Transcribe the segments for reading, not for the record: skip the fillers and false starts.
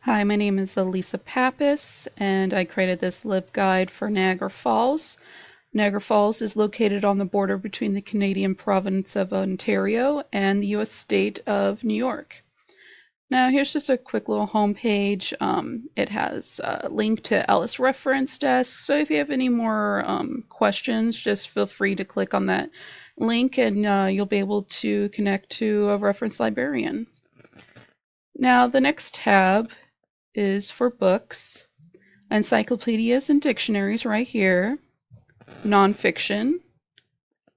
Hi, my name is Elisa Pappas, and I created this LibGuide for Niagara Falls. Niagara Falls is located on the border between the Canadian province of Ontario and the U.S. state of New York. Now, here's just a quick little home page. It has a link to Alice Reference Desk, so if you have any more questions, just feel free to click on that link and you'll be able to connect to a reference librarian. Now, the next tab is for books, encyclopedias and dictionaries right here, nonfiction,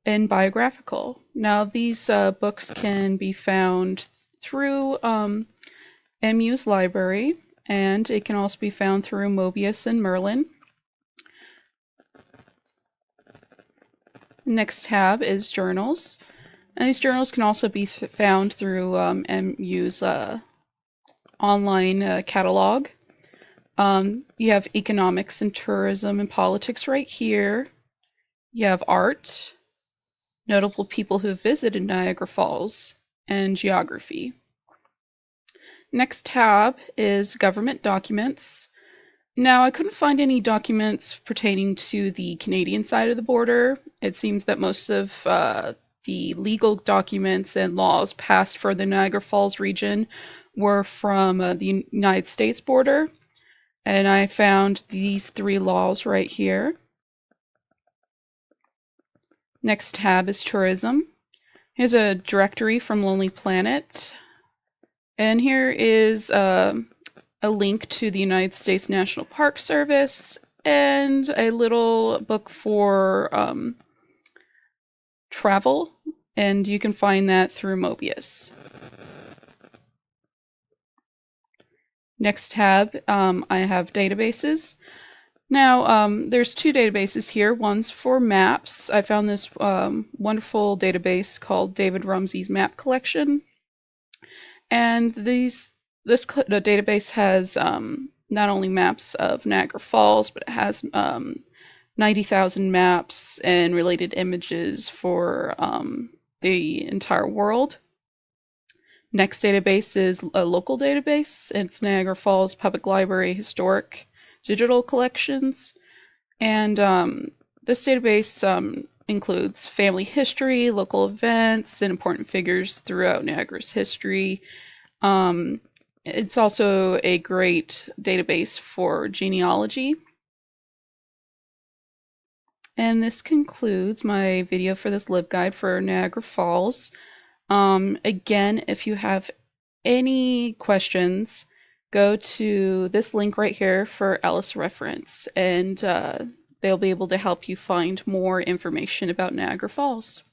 and biographical. Now these books can be found through MU's library, and it can also be found through Mobius and Merlin. Next tab is journals, and these journals can also be found through MU's online catalog. You have economics and tourism and politics right here. You have art, notable people who visited Niagara Falls, and geography. Next tab is government documents. Now, I couldn't find any documents pertaining to the Canadian side of the border. It seems that most of the legal documents and laws passed for the Niagara Falls region were from the United States border. And I found these three laws right here. Next tab is tourism. Here's a directory from Lonely Planet. And here is a link to the United States National Park Service and a little book for travel. And you can find that through Mobius. Next tab, I have databases. Now, there's two databases here. One's for maps. I found this wonderful database called David Rumsey's Map Collection. And the database has not only maps of Niagara Falls, but it has 90,000 maps and related images for the entire world. Next database is a local database. It's Niagara Falls Public Library Historic Digital Collections. And this database includes family history, local events, and important figures throughout Niagara's history. It's also a great database for genealogy. And this concludes my video for this LibGuide for Niagara Falls. Again, if you have any questions, go to this link right here for Alice Reference, and they'll be able to help you find more information about Niagara Falls.